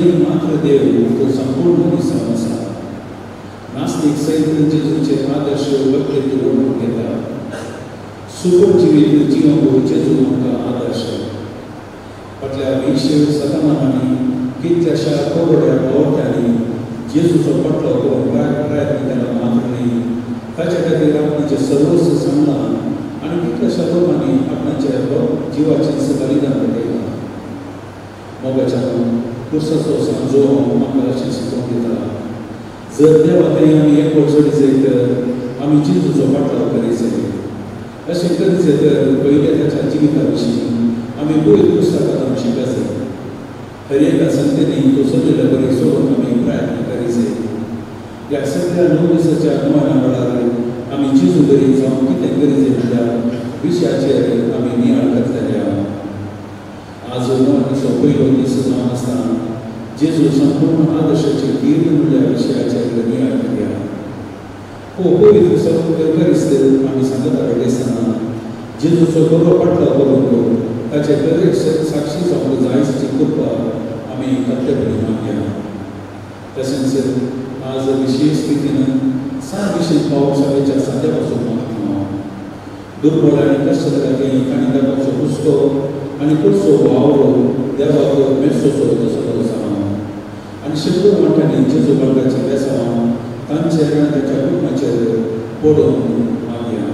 अजूनही मात्र देव तो संपूर्ण दिसावा असा. नास्तिक सैन्य जेजूचे आदर्श वक्ते करून घेतात. सुखद जिवीत जिवंक जेजू आमकां आदर्श. फाटल्या 20 शतमानांनी कितल्याशा कोरड्या पावट्यांनी जेजूचो पटलो करून प्रयत्न केला मात्र नाही. ताचे खातीर आपणाचें सर्वस्व सांगलां आनी कितल्याशा लोकांनी आपणाचे जिवाचें बलिदान घडयलां. मोगाच्या कुर्साचो सांजो म्हाका अशें शिकोवन दिता. जर देवाकय आमी एकवट जोडी जायत आमी जेजूचो पाटलाव करीत जाय. अशें करीत जाय तर पयल्या ताच्या जिविता विशीं आमी पयलीं पुस्तकांत आमी शिकत जाय. हर एका संतेनी तो सजयल्या बरी सोडून आमी प्रयत्न करीत जाय. ह्या सगळ्या 9 दिसाच्या नव्या वेळार आमी जेजू बरी जावन कितें करीत जाय म्हणल्यार विशयाचेर आमी नियाळ घातलेले आहा. आज 9 दिसा पयलो दीस जावन आसतना जेजू संपूर्ण आदर्शाचे कीर्त म्हणल्या विशयाचेर नियाळ केल्या. पवित्र सगळेस्त आमी सांगता घडयतना जेजूचो बरो पाटलाव करून ताचे दरेक साक्षी जावंक जाय हाची कृपा आमी खात्रेपणी मागया. तशेंच आज विशेष स्थितीन 7 विशेष पावसाळ्याच्या सांजे पासून मागता. दुर्बळ आनी कश्टकरांनी तांणी ताचो हुस्को आनी कसो वावरो देवाक मेसोचो तसो जावं आनी शेकडो वांट्यांनी जेजू बाळगाचें बेसांव तांचेर आनी ताच्या कुटुंबाचेर पडोवन मागया.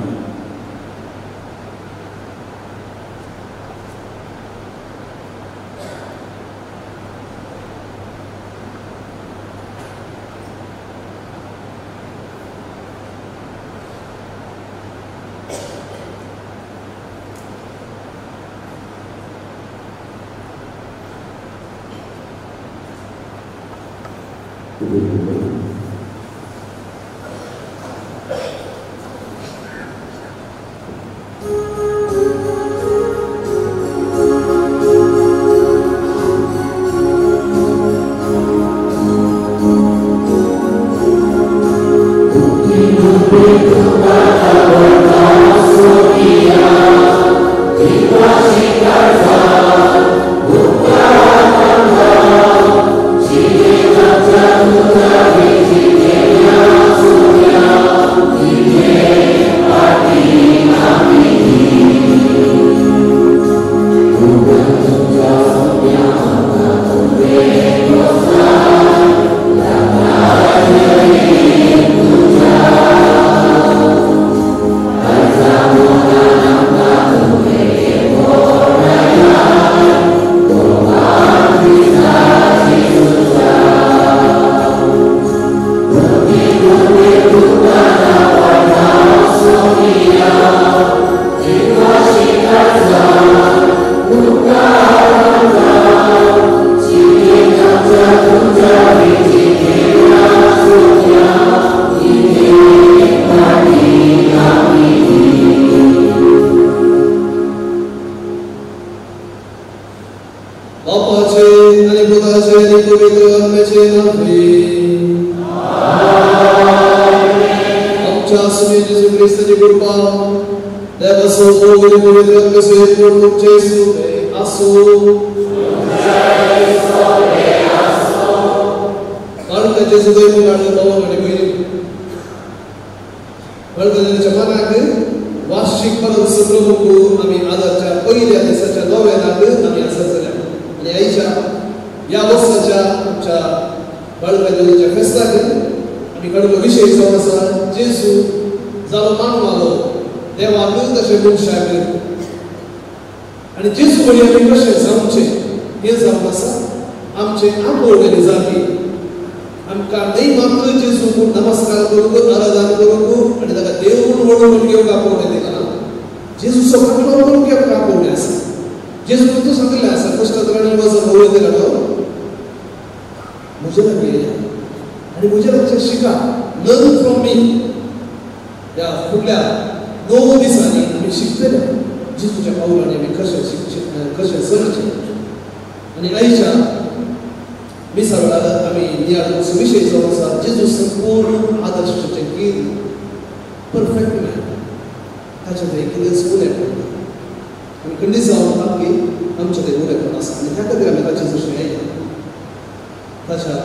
ताच्या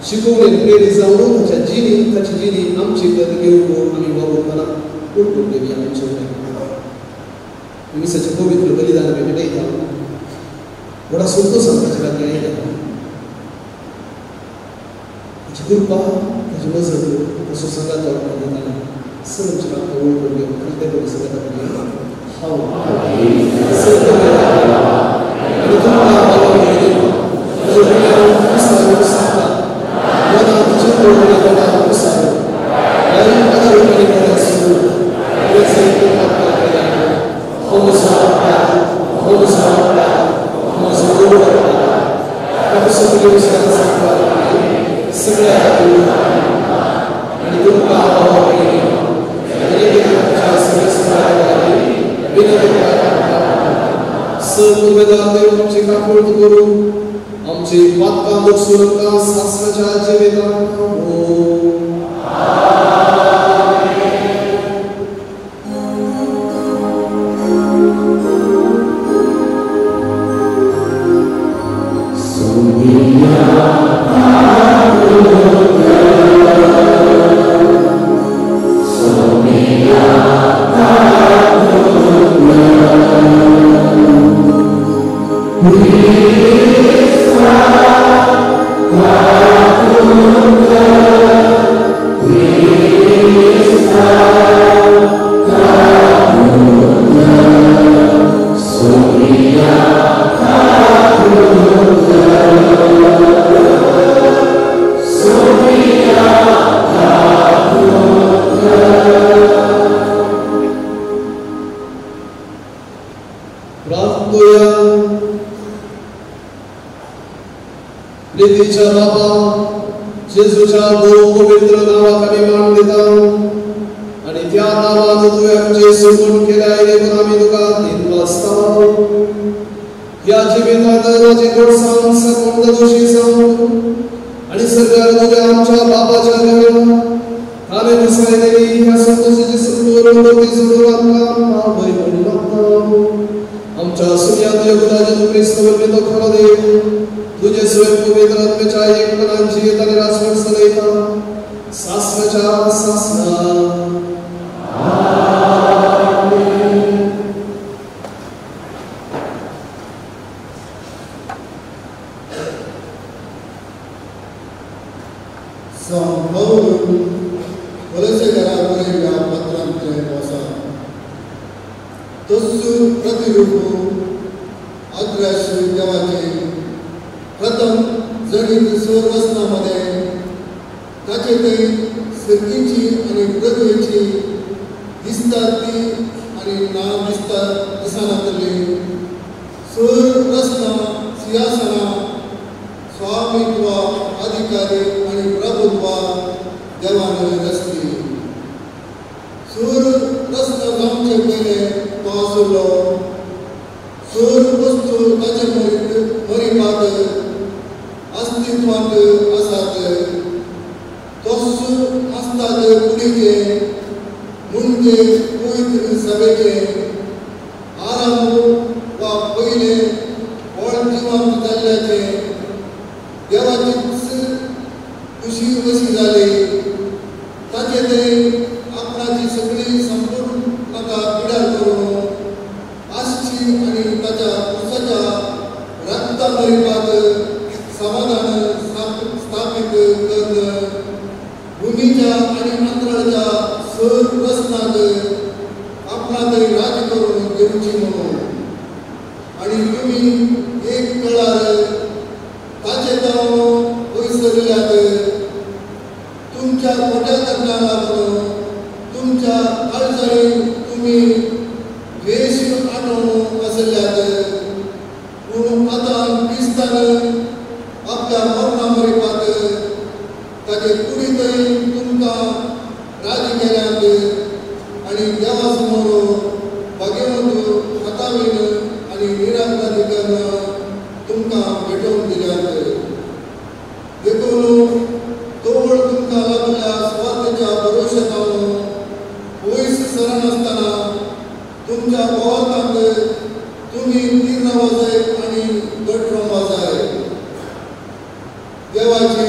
शिकवलेन प्रेरीत जावन ताच्या ताची जिणी आमची गत घेवून आमी वावरतना उठून घेवया आमचे मिसाचे पवित्र बलिदान आमी भेटयता व्हडा संतोश ताच्या खातीर येता ताची कृपा ताची मजत असो सांगात दिताना सर्वचे आमकां वळखून घेवन आनी ते बरोबर सगळ्या खातीर हांव आनी आमचे पातका लोकसुरंगा शास्त्राच्या जिवेदान प्रीतीच्या बाबा जेजूच्या बरो पवित्र नावाक आमी मान दिता आनी त्या नावात तुवें आमचे सुमन केल्याय देखून आमी तुका दिनवासता ह्या जिवितांत तुजे गोडसाण सकून दोशी सांग आनी सगळ्या तुज्या आमच्या बापाच्या देवळांत हांवें बसयलेली ह्या संतोशाची संपूर्ण भक्ती सोडून आमकां भावय म्हणून मागता आमच्या सुन्यात योगदा जेजू क्रिस्त वरवीं तो खरो देव तुझे स्वयं पवित्र आत्म्याच्या एकपणांची आणि रासवण सदैता शास्त्राच्या शासना संपूर्ण वलसे घरापुरेल्या पत्रांचे वसा तस्सु प्रतिरूप अग्राश्री देवाचे प्रथम जणीत स्वर्गस्थानामध्ये ताचे ते सर्गीची आणि पृथ्वीची दिसतात ती आणि ना दिसतात दिसानातली स्वर्गस्था सिंहासना स्वामित्व अधिकारी आणि प्रभुत्व देवाने रचली स्वर्गस्था जावचे पयले तो आसलो स्वर्ग वस्तू ताचे मरिपात अस्तित्वात आसात तोच आसतात कुडीचे म्हणजे पवित्र सभेचे आरंभ वा पहिले व्हड जिवांत जाल्ल्याचे देवाची खुशी कशी जाली ताचे ते आपणाची सगळी संपूर्णता पिड्यार करून आशची आणि ताच्या पुरुषाच्या रक्ता मरिपात समाधान स्थापित करून भूमीच्या आणि अंतराळाच्या सर्वस्नात आपला तरी राज करून घेवची म्हणून आणि तुम्ही एक कळार ताचे जावन वैसरल्यात तुमच्या मोठ्या करण्याला लागून तुमच्या काळजाळीन तुम्ही द्वेष आणून बसल्यात पूण आतां क्रिस्तान आपल्या मरणा मरिपात ताचे कुडीतय तुमकां राजी केल्यात आणि देवा समोर भगवंत हातावीन आणि निराकरण तुमकां भेटोवन दिल्यात देखून तोड तुमकां लागल्या स्वार्थाच्या भरोशान वयस सरण आसतना तुमच्या बोवातांत तुम्ही तीर रावो जाय आणि घट रावो जाय देवाची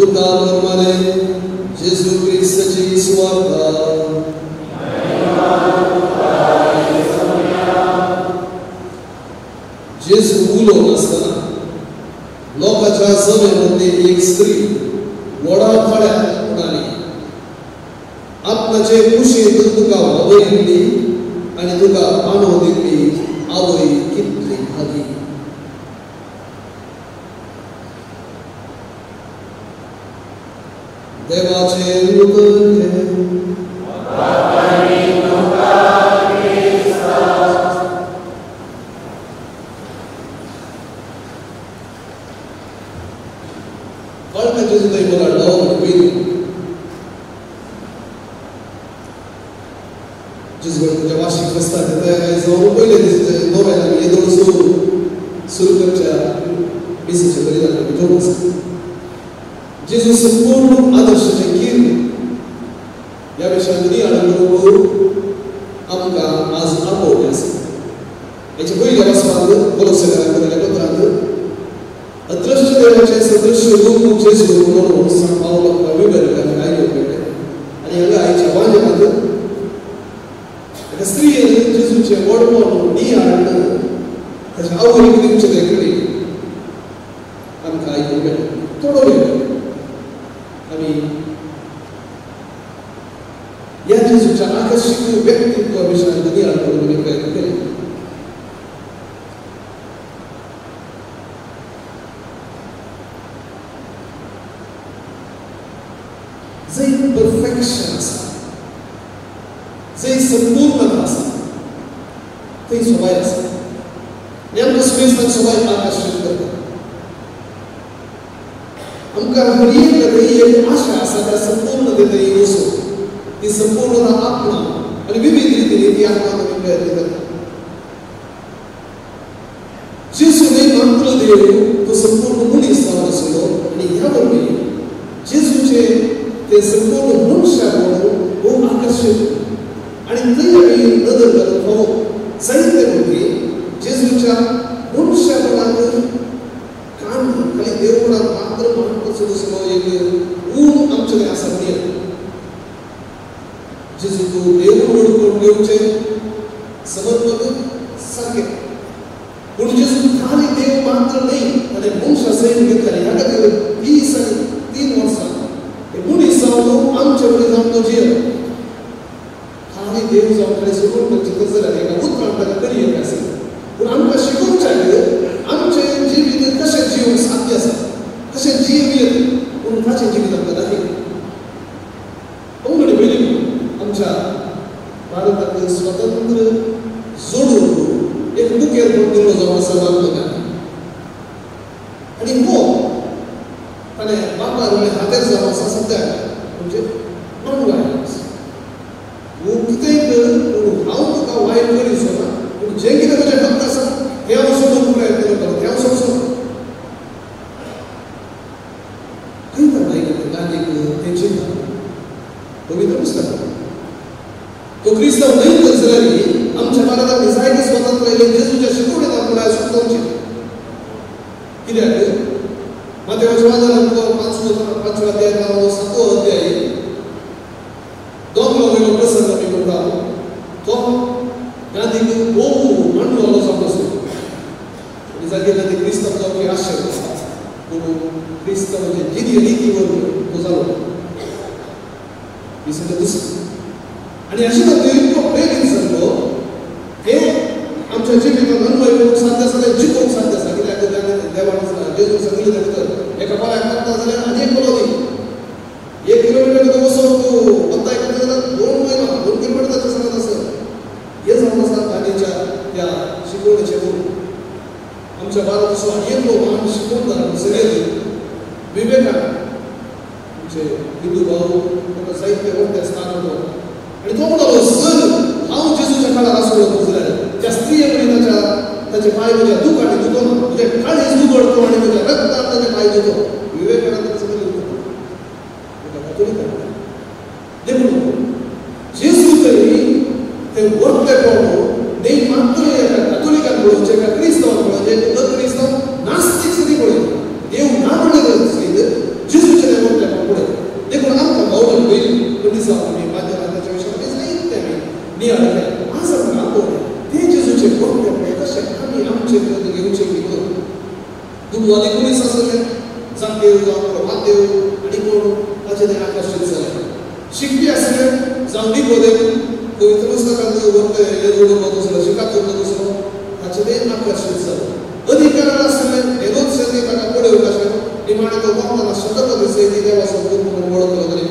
तुका प्रमाणे जेजू ख्रिस्ताची सुवार्ता जेजू उलोवन आसतना लोकांच्या सभेमध्ये एक स्त्री व्हडा थळ्यात उडाली. आपणाचे कुशींत तुका आवय दिली आनी तुका पानो दिल्ली आवय कितली भागी. देवाचे उतर जेजू थंय बोला डॉन पयली जेजू तुमच्या वार्षिक फेस्ताक तयारी जावन पयले दीस नोव्हेंबराक येदोळ सुरू करच्या मिसेचे बलिदान घेवंक आसा. जेजू संपूर्ण आदर्शाचे कीर्त ह्या विशयान नियाळ करूंक आमकां आज आपोवले आसा. हेचे पयल्या वचपाक कोलोसेकाराक बरयल्ल्या पत्रांत अदृश्य देवाचे सदृश्य रूप जेजू म्हणून सांत पावलो विवरलें आयकले आनी हांगा आयच्या वांगडांत एका स्त्रीयेन जेजूचे वडपण नियाळ ताच्या आवय क्रिमचे देखणी आमकां आयकूंक मेळटा. थोडो वेळ आमी ह्या जेजूच्या आकर्षक व्यक्तित्वा विशयान नियाळ करून प्रयत्न केले. जय परफेक्शन आसा, जय संपूर्णता आसा, थंय सवाय आसा. आमकां सुमेस्ताक सवाय आकर्शीत करता. आमकां हर एक एक आशा आसा त्या संपूर्णतेत वचून ती संपूर्णता आपणा आनी विविध रितीन ती आपणाक आमी प्रयत्न करता. जेजू न्हय मात्र देव, तो संपूर्ण मनीस जावन आशिल्लो आनी ह्या वरवीं जेजूचे ते संपूर्ण मनुष्य म्हणून खूब आकर्षित आणि थंय आमी नदर घालून पावूं जायते भुरगीं जेजूच्या मनुष्यपणाक काम खाली देवपणाक मात्र महत्वाचो दुसरो एक ऊण आमचे कडेन आसा न्ही. जेजू तूं देव म्हणून घेवचें समर्पक सारकें, पूण जेजू खाली देव मात्र न्ही ताणें मनशा सैत घेतलें. ह्या खातीर 20 आनी 3 वर्सां मनीस जावन आमचे कडेन जावन तो जियो खाली देव जावन ताणें सोडून करचें जाल्यार एका उतरान ताका करियर आसा. पूण आमकां शिकूंक जाय आमचें जिवीत कशें जिवंक साध्य आसा, कशें जिवीत पूण ताचें जिवीत आमकां दाखयलें. पंगडी पयली आमच्या भारताक स्वतंत्र जोडून एक बुकेर दिल्लो जावन आसा महात्मा गांधी आनी हो ताणें बापार हातेर जावन आसा सद्याक म्हणजे नॉन वायलन्स. वो कितेंय कर पूण हांव तुका वायट करी सोदना, पूण जें कितें तुजें हक्क आसा तें हांव सोडूंक प्रयत्न करता, तें हांव सोडचो. खंय ताणें गांधीक तें चिंतता पवित्र पुस्तकांत. तो क्रिस्तांव न्हय तर जाल्यार आमच्या भारताक जायते स्वतंत्र येयले जेजूच्या शिकवणेंत आपणाक सुटोवचें. कित्याक मातेवाच्या वादांत 5 अध्याय 7 अध्याय दोगलो वेगळो प्रसंग आमी म्हणटा. तो गांधीक भोव मांडलो जावन आसलो आनी जागे ते क्रिस्तांव जावपी आशिल्लो, पूण क्रिस्तांवाचे जिदी रितीवर तो जालो दिसाचे दुसरें. आनी अशें खातीर इतको प्रेरीत जाल्लो हे आमच्या जिवितांत अनुभव करूंक साध्य आसा, जिखूंक साध्य आसा. कित्याक देवान जेजू सांगिल्लें तें एका पाऱ्याक काडटा जाल्यार आनी एक पलो दी 1 किलोमीटर तो वचून तूं वता जाल्यार 2 महिना 2 किलोमीटराचें सांगत आसा. हे जावन आसा गांधीच्या त्या शिकवणेचें गुण. आमच्या भारताचो एकलो महान शिकवणदार सगळ्यांनी विवेकानंद आमचे हिंदू भाव ताका साहित्य व्हडलें स्थान दिलो आनी तो म्हणटालो जर हांव जेजूच्या काळार आसलो जाल्यार त्या स्त्रिये कडेन ताचे पांय म्हज्या दुखाटी दुखोना, तुजे काळीज दुगडतो आनी म्हज्या रक्तान ताचे पांय दुखो. विवेकानंदान सगळें देखून जेजू तरी ते व्हडले पळोवन न्ही मात्र एका कॅथोलिकान पळोवचें, एका क्रिस्तांवान पळोवचें, अक्रिस्तांव नास्तीक स्थिती पळयता. देव ना म्हणले सयत जेजूचे माध्यव आणि कोण ताचे ते आकर्षित जाले शिकपी आसले जावं निकोदे पवित्र पुस्तकांत वरते येदोडो दुसरो शिकातो दुसरो ताचे ते आकर्षित जाले अधिकारान आसले हेरोद सैनी ताका पळय कशे निमाणे तो भक्तांना शतपदी सैनी देवाचो पूर्ण वळखलो तरी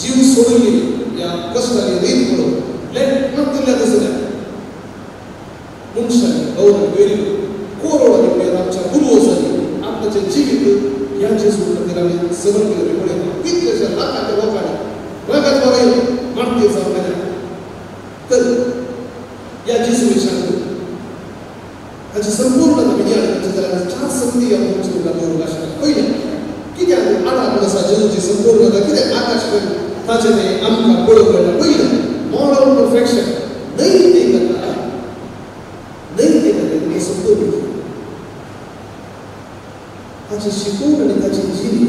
जीव सोडली या कष्टाची रीत म्हणून लेट नंतरल्या दुसऱ्या मनशाने गौरव वेरी कोरोना निघून आमच्या पूर्वजांनी आपल्याचे जीवित या जेजू मंदिराने सहन केले पुढे कितल्याशा लाखाच्या लोकांनी रगत बघायला मानते जाऊ तर या जेजू विषयाने त्याची संपूर्ण विज्ञान त्याच्या चार संधी या तुमच्या दोन भाषा पहिल्या किती आठ असा जेजूची संपूर्णता किती आकाश ताचे ते आमका पळो करता पहिलं मॉरल परफेक्शन नैतिकता नैतिकता संपूर्ण ताची शिकवण आणि त्याची जीवी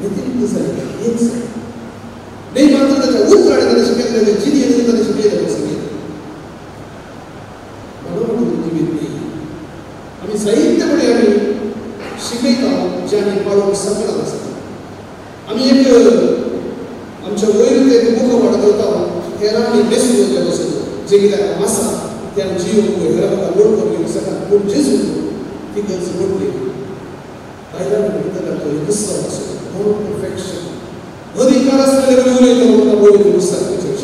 व्यतिरिक्त झाली हेच नाही मात्र त्याच्या उत्तर आणि त्याने शिकलेल्या जीवी आणि त्याने शिकलेल्या संगीत म्हणून जीवित नाही आम्ही साहित्यपणे आम्ही शिकयता ज्याने पाळून सांगणार असतात आम्ही एक आमच्या वैर ते मुख वाढत होता हेरा आणि बेसून होत्या बसतो जे कित्याक आसा त्या जीव हेरा म्हाका वळख करून सकाळ पूण जेजू ती गरज मोडली बायलांनी भितर तो हिस्सा असो म्हणून परफेक्शन अधिकार असलेले उलयता म्हाका वळख हिस्सा करचे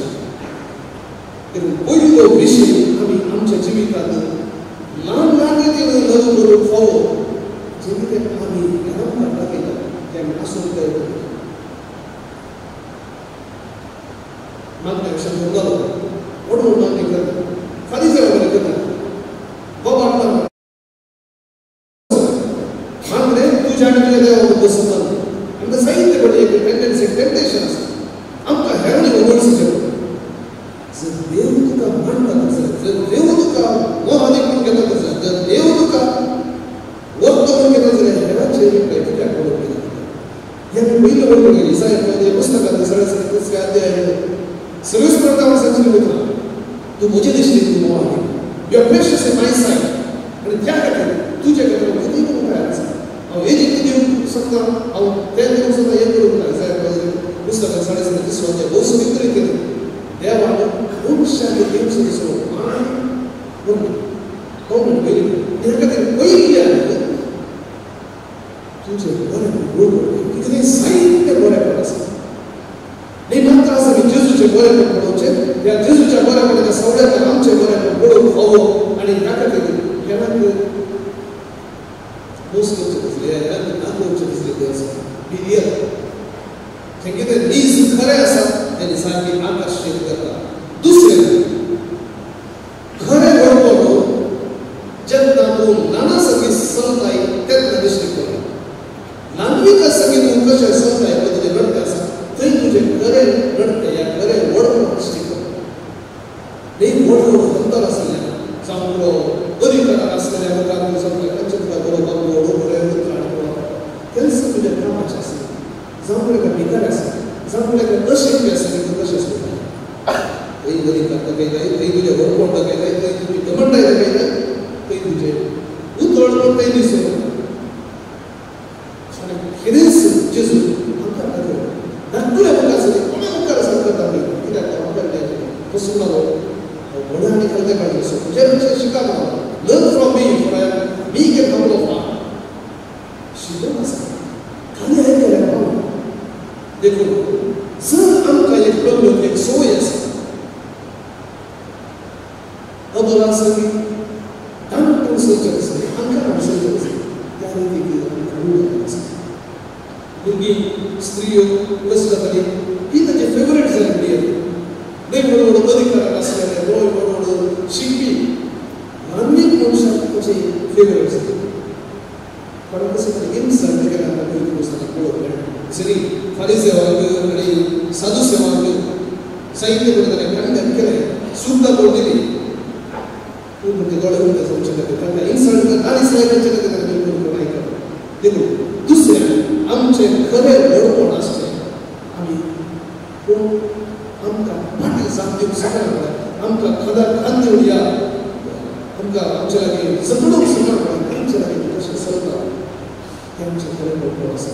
पयलो विषय आमी आमच्या जिवितांत ल्हान ल्हान रितीन लग्न करून फावो जे कितें आमी घरांत दाखयता तें आसूंक जाय मागण्या विषयात जालो म्हणून मागणी करता खाली जेवण करता बाबा मागणे तुझ्या आणि तुझ्या देवाबद्दल संबंध आमकां साहित्य पडले एक टेंडन्सी टेम्पटेशन आसा आमकां हेरांनी ओवळसूं जर देव तुका मानता जर देव तुका मोहादी करून घेता जर देव तुका वर्त करून घेता जाल्यार हेरांचे कित्याक पळोवंक गेला ह्या पयलो पळोवंक गेली साहित्य पुस्तकांत सगळे अध्याय सर्विस करता हांव सांगले वयता तूं म्हजे दिश्टी तूं मोवादी you are precious in my sight आनी त्या खातीर तुजे खातीर कितें करूंक तयार आसा हांव हें दिवंक शकता हांव तें दिवंक सुद्दां हें करूंक जाय पुस्तकां 37 अध्याय भोव सुंदर रितीन देवान मनशाक दिवचो दिसलो गवर्नमेंट पयली ह्या खातीर पयली तुजें बरें कितें साहित्य बरें आसा नाही मात्र असं की जेजूचे बरेपण पळोवचे त्या जेजूच्या बरेपणाच्या सवड्यात आमचे बरेपण पळोवंक फावो आणि ह्या खातीर केन्नाच मोस करचे दिसले ना करचे दिसले ते आसा पिरियड तें कितें नीज खरें आसा तेणी सारकी आकर्शीत करता दुसरें खरें घडपण जेन्ना तूं ल्हाना संगीत चलताय तेन्ना दिश्टी पडटा ल्हानवीक संगीत तूं कशें चलताय पद्दतीन घडटा आसा थंय तुजें खरें घडटें या खरें वडपण दिश्टी पडटा न्ही व्हड व्हड अंतर आसलें जावं तो अधिकारान आसलेल्या लोकांक समजा तांचे तुका बरोवपाक व्हड व्हड तेंच तुजें कामाचें आसलें जावं ताका भिकार आसा जावं ताका नशीब आसा की तूं कशें सोदता थंय अधिकार दाखयताय थंय तुजें व्हडपण दाखयताय थंय तुजी घमंडाय दाखयताय थंय तुजें उतरपण थंय दिसूं येता आनी खरेंच जेजू आमकां दाखयता धाकटुल्या मुखार आसा कोणा मुखार आसा करता पळय कित्याक तो म्हाका मेळटा पसून लागो व्हड आनी खरें काडून आसा तुजें शिका learn from me for I am meek and humble of heart शिकून आसा खाली आयकल्यार पावना देखून जर आमकां एक प्रभूक एक संवय आसा अबोला संगीत तांतून संवय आसा आमकां संवय आसा त्या रितीन आमी आसा भुरगीं स्त्रियो कशें जाताली ही ताची फेवरेट जाल्ली न्हय व्हड व्हड अधिकारान आसलेले व्हड व्हड शिकपी धार्मीक मनशाक ताची फेवरेट जाली पण कसं जालें इन्सल्ट केला आमकां पयलीं पुस्तकांत पळोवंक मेळटा जरी फारिसेवांक आनी साधू सेवांक साहित्य करताले खंडन केलें सुद्दां कोण दिली पूण ते दोळे उरता समजचे खातीर तांकां इन्सल्ट करता आनी साहेबांचे खातीर तांकां बिलकूल कोण आयकना देखून दुसरें आमचें खरें व्हडपण आसचें आमी कोण आमकां फाटीं जाप दिवंक शकना आमकां खदार खांद दिवन या आमकां आमचे लागीं जगणूक शकना तांचे लागीं कशें चलता तें आमचें खरें व्हडपण आसा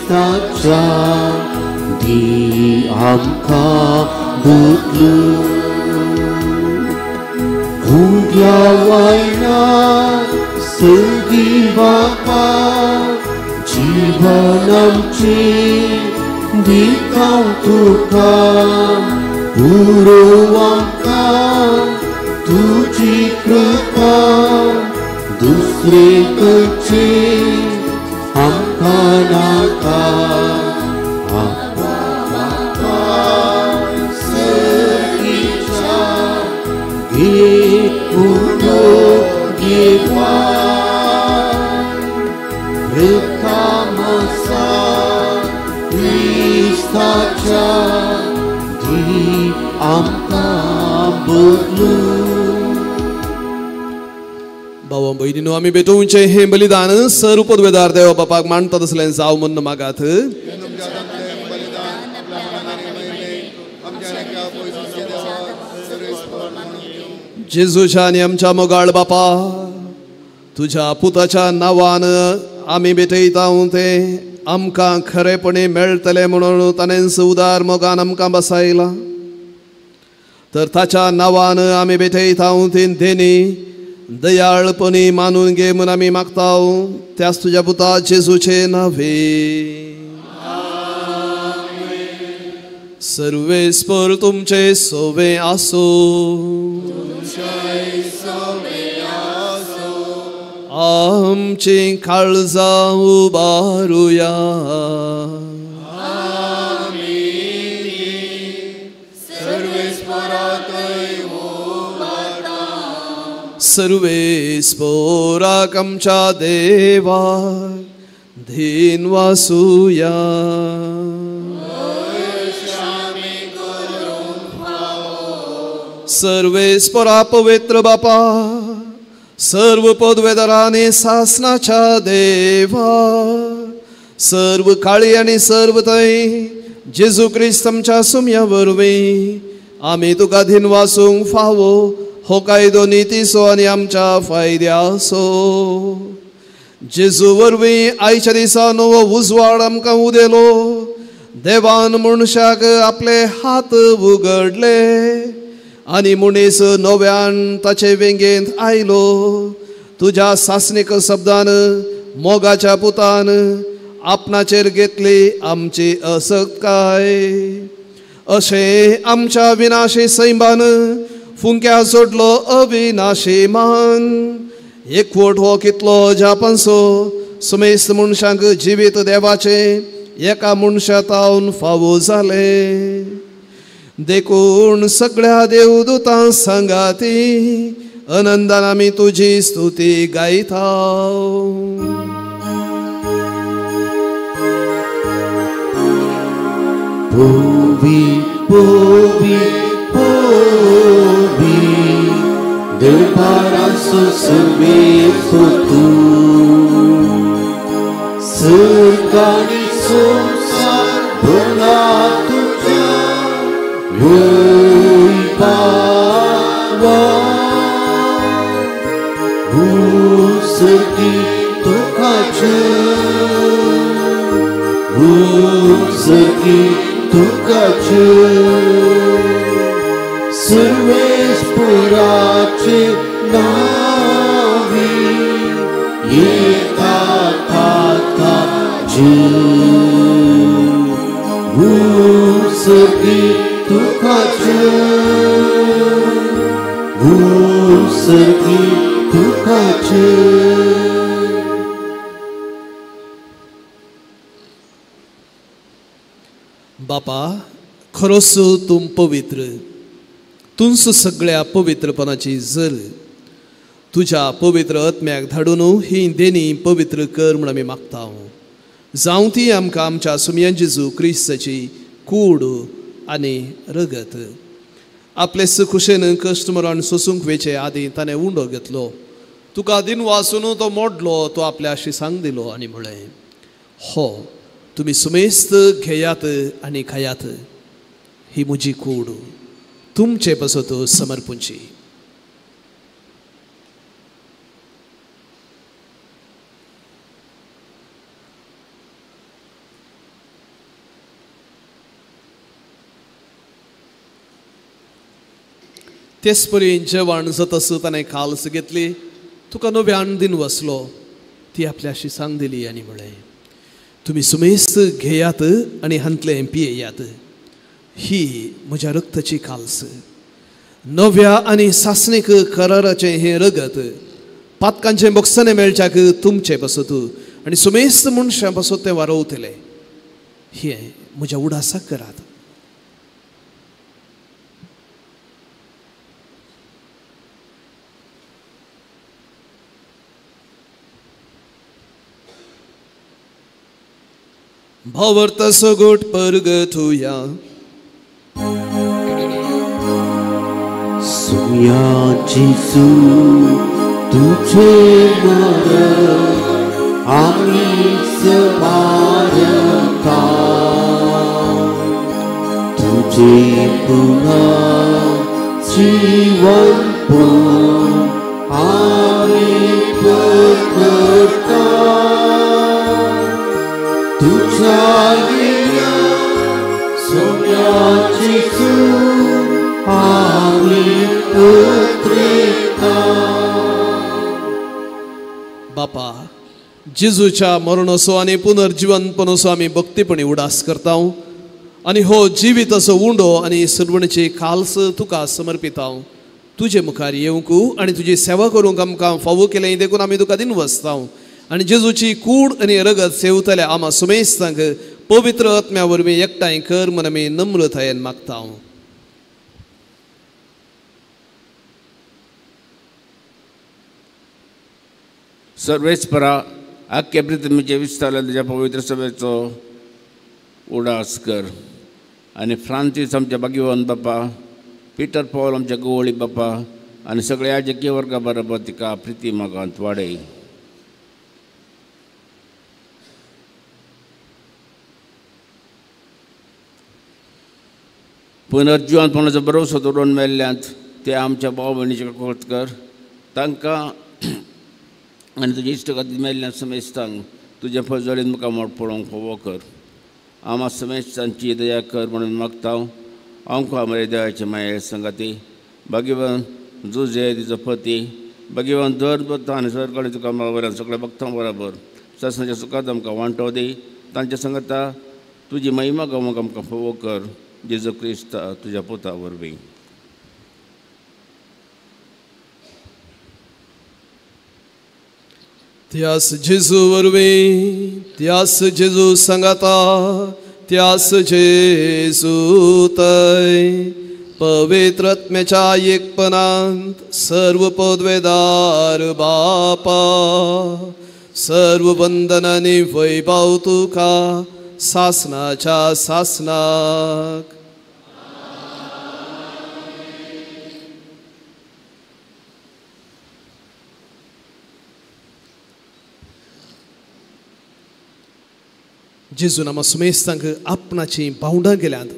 Kristaच्या दी आमकां बुटलू भुग्या वायनात सगी बापा जीवन आमचे दितां तुका पुरो आमकां तुजी कृपा दुसरे खंयचे आमकां नाका भाव भयणीनो आमी भेटोवचे हे बलिदान सर्वपदवेदार देवा बापाक मानता तसलें जाव म्हण मागात. जेजूच्या आनी आमच्या मोगाळ बापा तुझ्या पुताच्या नांवान आमी भेटयता ते आमकां खरेपणी मेळटले म्हणून ताणें उदार मोगान आमकां बसयला. तर ताच्या नांवान आमी भेटयता ते देणी दयाळपणी मानून घे म्हूण आमी मागता त्याच तुझ्या पुता जेजूचे नावे. सर्वेस्पर तुमचे सोवे आसो. आमची काळजां उबारुया. सर्वेस्पराक आमच्या देवा धीन वासुया. सर्वेस्परा पवित्र बापा सर्व पदवेदारांनी सासनाच्या देवा सर्व काळी आनी सर्व थंय जेजू क्रिस्त आमच्या सुमया वरवीं आमी तुका धीन वासूंक फावो हो कायदो नितीसो आनी आमच्या फायद्यासो. जेजू वरवीं आयच्या दिसा नवो उजवाड आमकां उदेलो. देवान मनशाक आपले हात उगडले आनी मनीस नव्यान ताचे वेंगेंत आयलो. तुज्या सासणीक शब्दान मोगाच्या पुतान आपणाचेर घेतली आमची असक्ताय. अशें आमच्या विनाशी सैमान फुंक्या सोडलो अविनाशी मान. एकवट हो कितलो जापांसो समेस्त मनशांक जिवीत देवाचे एका मनशातावन फावो जाले. देखून सगळ्या देवदूतां संगाती आनंदान आमी तुजी स्तुती गायता. पोवी पोवी पोवी देवपारासो सर्वेस्पो तूं. सर्गानी संसार भरला तुज्या वैभवा. उसकी तुकाचे तुकाचे सर्वेस्पराचे नावी एका ताताचे. उसकी तुकाचे उसकी तुकाचे. बापा खरोच तूं पवित्र. तूंच सगळ्या पवित्रपणाची जर तुझ्या पवित्र आत्म्याक धाडून ही देणी पवित्र कर म्हूण आमी मागता. जावं ती आमकां आमच्या सुमया जेजू क्रिस्ताची कूड आनी रगत. आपले सुखुशेन कश्ट मरण सोसूंक वेचे आदी ताणें उंडो घेतलो. तुका दिन वासून तो मोडलो. तो आपल्या शिसांक दिलो आनी म्हळें हो तुमी सुमेस्त घेयात आनी खायात. ही म्हजी कूड तुमचे पसत समर्पूंची. तेच परी जेवण जतस ताणें खालस घेतली, तुका नव्यान दिन वसलो, ती आपल्याशी सांग दिली आनी म्हळें, तुम्ही सुमेस्त घेयात आनी हांतले पियेयात, ही म्हज्या रक्ताची काल्स, नव्या आनी सासणीक कराराचें हें रगत, पातकांचें बक्षणे मेळच्याक तुमचें बसत आनी सुमेस्त मनशां बसत तें वारोवतले, हें म्हज्या उडासाक करात. भावार्थ सगोट परगतुया सुया जिसू तुझे मरण आम्ही स्मारता तुझे पुन्हा जीवन पण आम्ही पकडता तुझ्या सोन्याची आम्ही पुत्रिका. बापा, जेजूच्या मरणोसो आनी पुनर्जीवनपणोसो आमी भक्तीपणी उडास करता आनी हो जिवीत असो उंडो आनी सरवणीची खाल्स तुका समर्पिता. तुजे मुखार येवंक आनी तुजी सेवा करूंक आमकां फावो केलें देखून आमी तुका दिन वसता आनी जेजूची कूड आनी रगत सेवतल्या आमा सुमेस्तांक पवित्र आत्म्या वरवीं एकठांय कर म्हूण आमी नम्रतायेन मागता. सर्वेस्परा आख्या पृथ्वीचे विस्तारला तुझ्या पवित्र सभेचो उडास कर आनी फ्रांसीस आमच्या भाग्यवान बापा, पिटर पॉल आमच्या गवळी बापा आनी सगळ्या याजकीय वर्गा बरोबर तिका प्रिती मागांत वाडय. पुनर्जीवनपणाचो भरोसो दवरून मेल्ल्यांत ते आमच्या भाव भयणीचे कोर्त कर, तांकां आनी तुजे इश्टगती मेल्ल्या समेस्तांक तुज्या फजळीन म्हाका मोठ पळोवंक फोवो कर. आमा समेस्तांची दया कर म्हणून मागता. आमकां आमरे देवाचे माये संगाती भाग्यवान जुजे तिचो पती भाग्यवान दर बद्दा आनी सरकाळी तुका बरोबर सगळ्या भक्तां बरोबर ससनाच्या सुखांत आमकां वांटो दी. तांच्या संगता तुजी महिमा गावूंक आमकां फोवो कर. जेजू क्रिस्त तुज्या पुता वरवीं. त्यास जेजू वरवीं, त्यास जेजू सांगाता, त्यास जेजू तय पवित्र आत्म्याच्या एकपणांत सर्व पदवेदार बापा, सर्व वंदनांनी वैभव तुका सासनाच्या सासनाक. जेजून आमा सुमेस्तांक आपणाची भावंडां केल्यांत.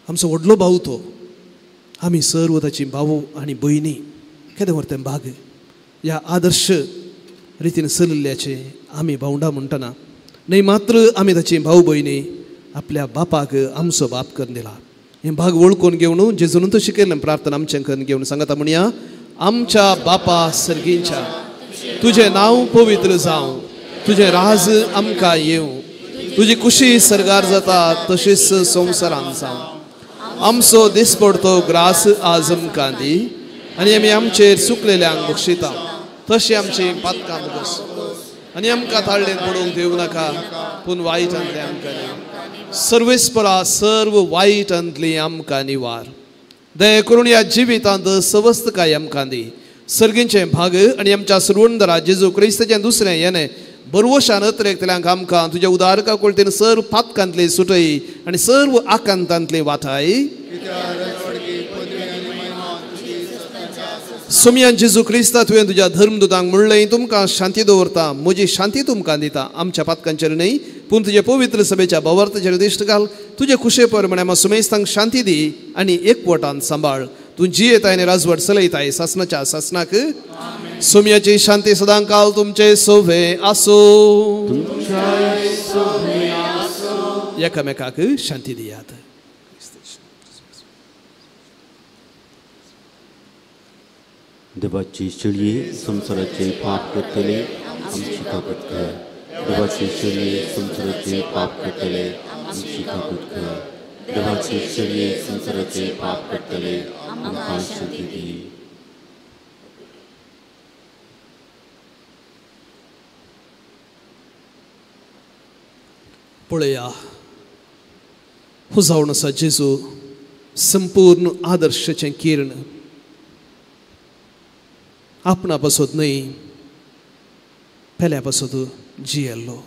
आमचो व्हडलो भाऊ तो, आमी सर्व ताची भाऊ आनी भयणी केदें व्हरतें भाग ह्या आदर्श रितीन चलिल्ल्याचे आमी भावंडां म्हणटना न्ही मात्र आमी ताची भाऊ भयणी आपल्या बापाक आमचो बाप करून दिला. हें भाग वळखून घेवन जेजून तो शिकयलें प्रार्थना आमचे करून घेवन सांगता म्हणया, आमच्या बापा सर्गींच्या तुजें नांव पवित्र जावं, तुजें राज आमकां येवं, तुजी खुशी सरगार जाता तशीच संवसारांत जावं. आमचो दिसपडतो ग्रास आज आमकां दी आनी आमी आमचेर चुकलेल्यांक बक्षिता तशी आमची पातकां बस आनी आमकां ताळडेन पडोवंक दिवं नाका पूण वायटांतले आमकां न्ही. सर्वेस्परा सर्व वायटांतली आमकां निवार. दया करून ह्या जिवितांत सवस्थकाय आमकां दी. सर्गींचे भाग आनी आमच्या सुरवणदारा जेजू क्रिस्ताचें दुसरें येणें बरवशान अत्रेकतल्यांक आमकां तुज्या उदारका कोळतेन सर्व पातकांतली सुटय आनी सर्व आकांतांतली वाटाय. सोमयान जेजू क्रिस्ता तुवें तुज्या धर्मदुतांक म्हणलें, तुमकां शांती दवरता, म्हजी शांती तुमकां दिता. आमच्या पातकांचेर न्हय पूण तुजे पवित्र सभेच्या भावार्थाचेर दिश्ट घाल. तुजे खुशे प्रमाणे आमी सुमेस्तांक शांती दी आनी एकवटान सांबाळ. तूं जियेताय आनी राजवट चलयताय सासनाच्या सासनाक. सोमयाची शांती सदां काल तुमचे सोभे आसो. एकामेकाक शांती दियात. देवाची शिळये संसाराचे पाप करतले आमची काकूत कर. देवाची शिळये संसाराचे पाप करतले आमची काकूत कर. देवाची शिळये संसाराचे पाप करतले आमकां शांती दी. पळया, हो जावन आसा जेजू संपूर्ण आदर्शाचें किरण आपणा पासत न्हय पेल्या पासत जियेल्लो.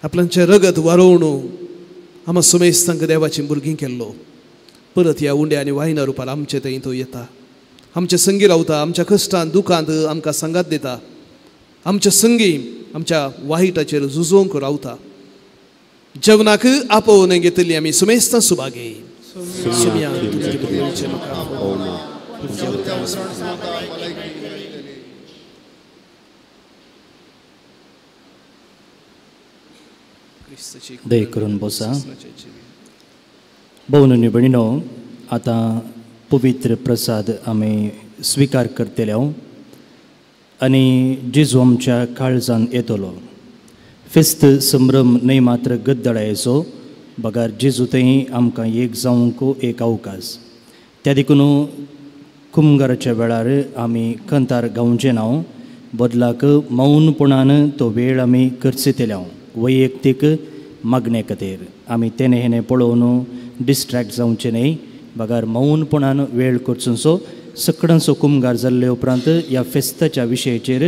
आपल्याचें रगत वारोवन आमी सुमेस्तांक देवाची भुरगीं केल्लो. परत ह्या उंड्या आनी वायना रुपान आमचे थंय तो येता, आमचे संगी रावता, आमच्या कश्टांत दुखांत आमकां सांगात दिता, आमच्या संगी आमच्या वायटाचेर झुजोवंक रावता. जगनाक आपोवन घेतली आमी सुमेस्तां सुभागे. सुमया तुजे कृपेचे म्हाका पावना. दय करून बसा. भवनी भयणीनो, आतां पवित्र प्रसाद आमी स्विकार करतले आनी जेजू आमच्या काळजान येतलो. फेस्त संभ्रम न्हय मात्र गद्दळायचो, बगार जेजू थंय आमकां एक जावंक एक अवकाश. त्या देखून कुमगाराच्या वेळार आमी कंतार गावचे ना, बदलाक मौनपणान तो वेळ आमी खर्चितले वैयक्तीक मागणे खातीर. आमी तेणे हेणे पळोवन डिस्ट्रॅक्ट जावचे न्हय, बगार मौनपणान वेळ करचो. सकडांचो कुमगार जाल्ले उपरांत ह्या फेस्ताच्या विशयाचेर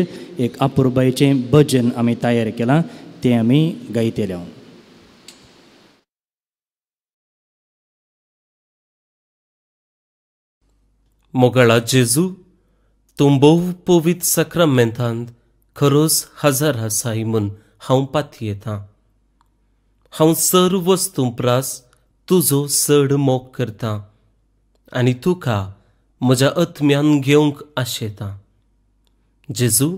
एक आपुरबायेचें भजन आमी तयार केलां, तें आमी गायतले. मोगाळा जेजू, तूं भोव पवित्र सक्रामेंतांत खरोच हजर आसाय म्हूण हांव पाती येतां. हांव सर्व वस्तू प्रास तुजो चड मोग करतां आनी तुका म्हज्या आत्म्यान घेवंक आशेतां. जेजू,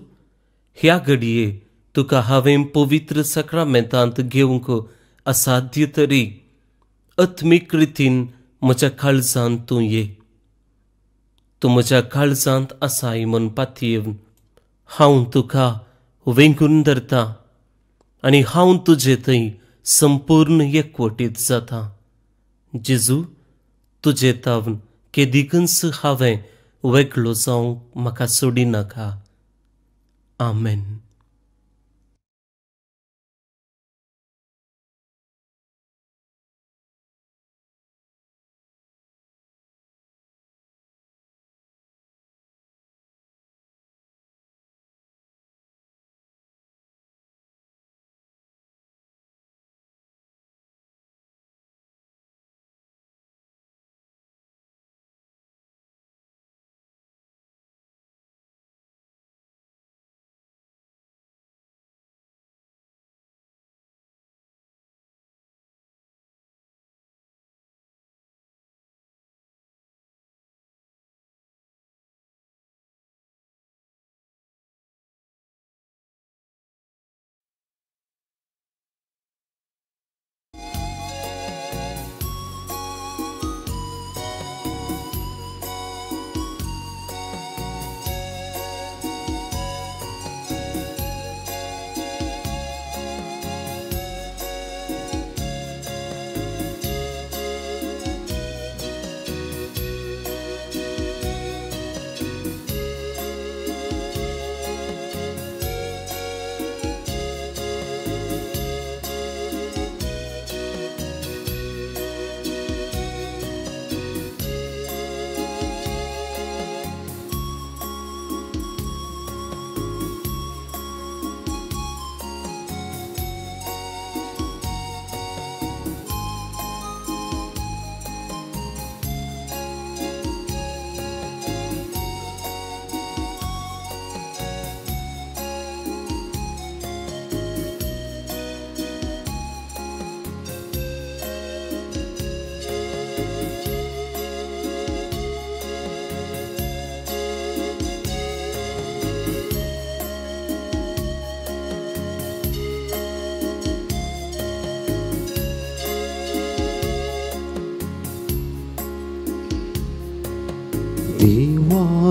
ह्या घडये तुका हांवें पवित्र सक्रामेंतांत घेवंक असाध्य तरी आत्मीक रितीन म्हज्या काळजांत तूं ये. तूं म्हज्या काळजांत आसाय म्हूण पातयेवन हांव तुका वेंगून धरतां आनी हांव तुजे थंय संपूर्ण एकवटीत जातां. जेजू, तुजे तावन केदीकच हांवें वेगळो जावंक म्हाका सोडिनाका. आमेन.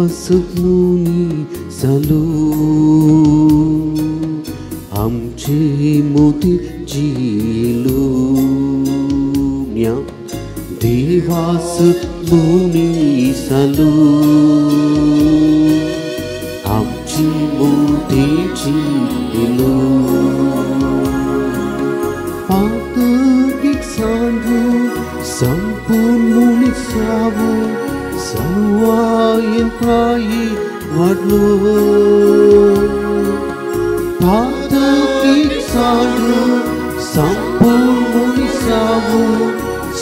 देवास मुनी चालू आमचे मोती जिलो देवास मुनी चालू आमची मोती जिलो पातळीक सांडू संपूर्ण सावू सर्वायन प्रायी वाढलो पातळीक सांडू संपूर्ण सावू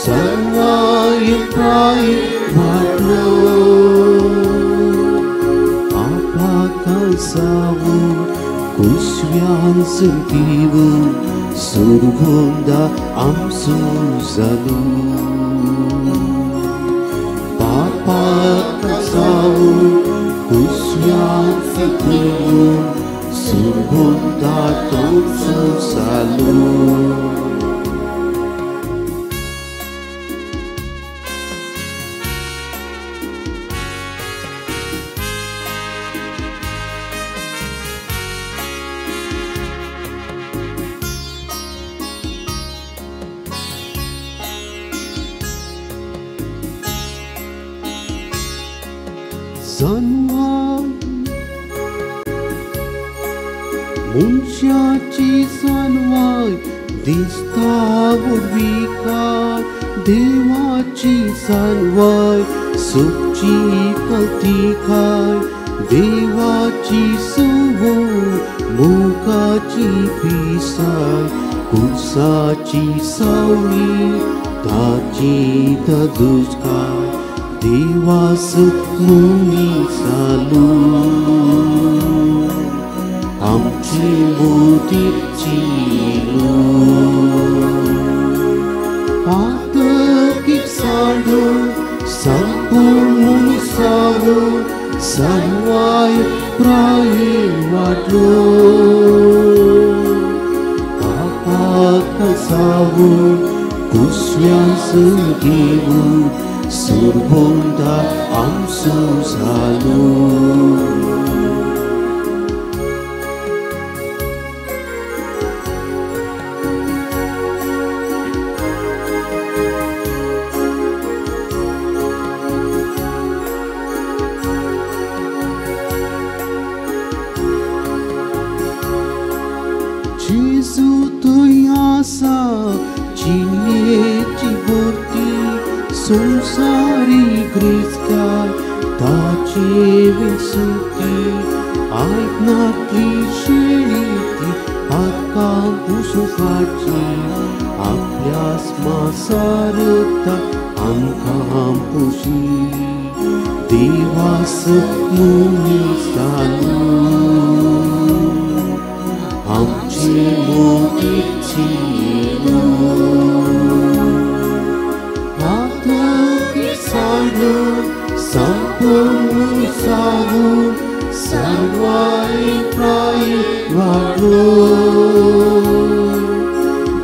सर्वायन प्रायी वाढलो आपला कासावू कुशव्यांस दिवू सुरगोंदा आमचो जालो पापा कासावू कुशव्यांस दिवू सुरगोंदा आमचो जालो मुंशाची सनवाय दिसता उर्विकार देवाची सनवाय सुखची कतिकाय देवाची सुवो मोगाची पिसाय कुसाची सावळी ताची दुष्काळ देवास मुनी चालू आमची मोती जिलो पातळीक सांडू संपूर्ण सावू सर्वाय प्रायी वाढलो पापाक सावू कुशव्यांस घेवू सुरगोंदा आमचो जालो जेजू तुय आसा जिणेची भरती संसारी ग्रेसकार ताचे विसुती आयकनातली शेळी ती आकां पुसुकाची आपल्या स्मासारता आमकां पुशी देवास मुनी चालू आमची मोती जिलो पातळीक सांडू संपूर्ण सावू सर्वाय प्रायी वाढलो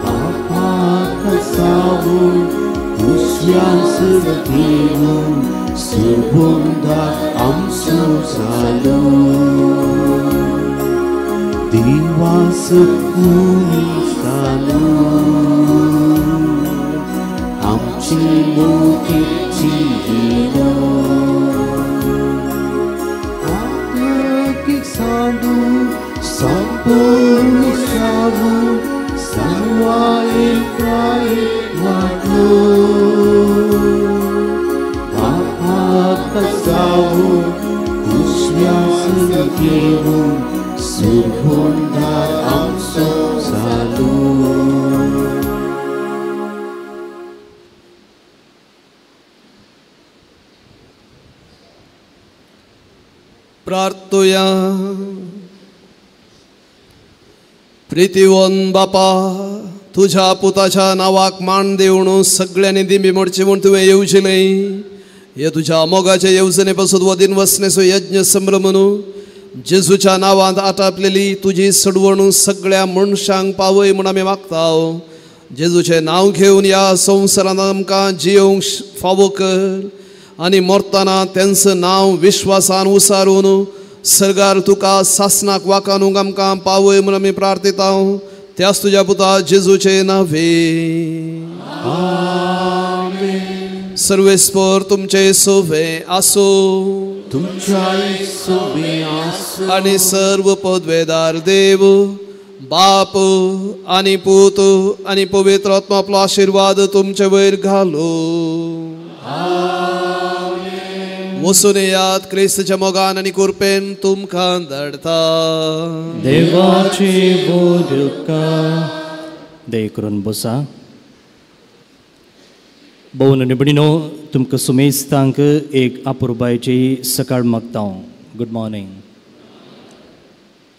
पापाक सावू कुशव्यांस घेवून सुरगोंदा आमचो जालो देवास मुनी चालू आमची मोती जिलो पातळीक सांडू संपूर्ण सावू सर्वाय प्रायी वाढलो पापाक सावू कुशव्यांस घेवून सुरगोंदा आमचो जालो प्रार्थया प्रितीवन बापा तुझ्या पुताच्या नावाक मान देवून सगळ्यांनी दिंबी मोडची म्हूण तुवें येवजिलें हे तुझ्या मोगाच्या येवजणे पासून वदीन वचनेचो यज्ञ संभ्रम जेजूच्या नावांत आटापलेली तुझी सडवण सगळ्या मनशांक पावय म्हूण आमी मागताव जेजूचें नांव घेवन ह्या संवसारांत आमकां जियोंक फावो कर आनी मोरतना तेंचं नांव विश्वासान उसारून सरगार तुका सासनाक वाकानूंक आमकां पावय म्हणून आमी प्रार्थिता त्याच तुज्या पुता जेजूचे नावे सर्वेस्पर तुमचे सोवे आसो आनी सर्व पदवेदार देव बाप आनी पूत आनी पवित्र आत्मा आपलो आशीर्वाद तुमचे वयर घालो वचून येयात क्रिस्ताच्या मोगान आनी कुरपेन तुमकां धाडटा देवाची बोदका दय करून बसा भोवन आनी भयणीनो तुमकां सुमेस्तांक एक अपुरबायची सकाळ मागता गुड मॉर्निंग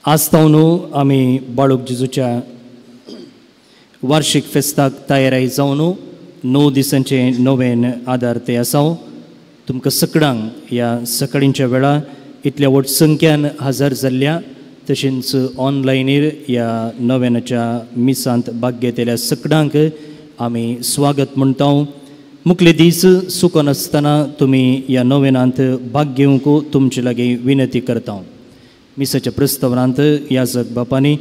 आज न्हू आमी बाळूक जेजूच्या वार्षिक फेस्ताक तयारी जावन 9 दिसांचे नोवेन आदार ते आसा तुमकां सगळ्यांक ह्या सकाळींच्या वेळा इतल्या व्हड संख्यान हजर जाल्ल्या तशेंच ऑनलायनीर ह्या नोवेनाच्या मिसांत भाग घेतलेल्या सगळ्यांक आमी स्वागत म्हणटा मुखले दीस सुखो नासतना तुमी ह्या नोवेनांत भाग घेवंक तुमचे लागीं विनंती करता मिसाच्या प्रस्तावनांत याजक बापांनी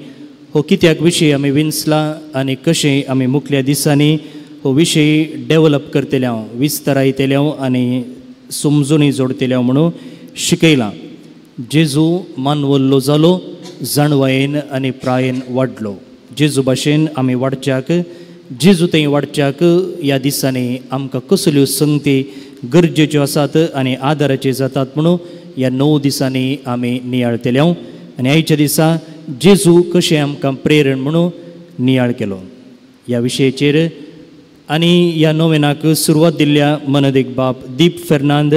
हो कित्याक विशय आमी विंचला आनी कशें आमी मुखल्या दिसांनी हो विशय डेव्हलप करतल्या विस्तारायतल्या आनी समजुनी जोडतल्या म्हणून शिकयलां जेजू मानवल्लो जालो जाणवायेन आनी प्रायेन वाडलो जेजू भाशेन आमी वाडच्याक जेजू थंय वाडच्याक ह्या दिसांनी आमकां कसल्यो संगती गरजेच्यो आसात आनी आदाराचे जातात म्हणून ह्या 9 दिसांनी आमी नियाळतल्या आनी आयच्या दिसा जेजू कशें आमकां प्रेरण म्हणून नियाळ केलो ह्या विशयाचेर आनी ह्या नोवेनाक सुरवात दिल्ल्या मनदेक बाप दीप फेर्नांद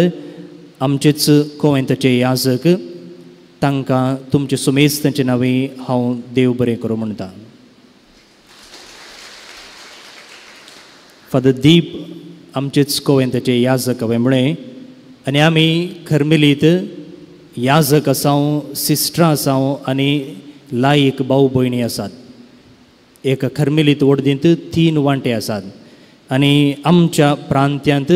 आमचेच कोवेंताचे याजक तांकां तुमचे सुमेस्तांचे नांवे हांव देव बरें करूं म्हणटा फादर दीप आमचेच कोवेंताचे याजक हांवें म्हळें आनी आमी खरमेलीत याजक आसांव सिस्टरां आसांव आनी लायक भाऊ भयणी आसात एका खरमेलीत वडदींत 3 वांटे आसात आनी आमच्या प्रांत्यांत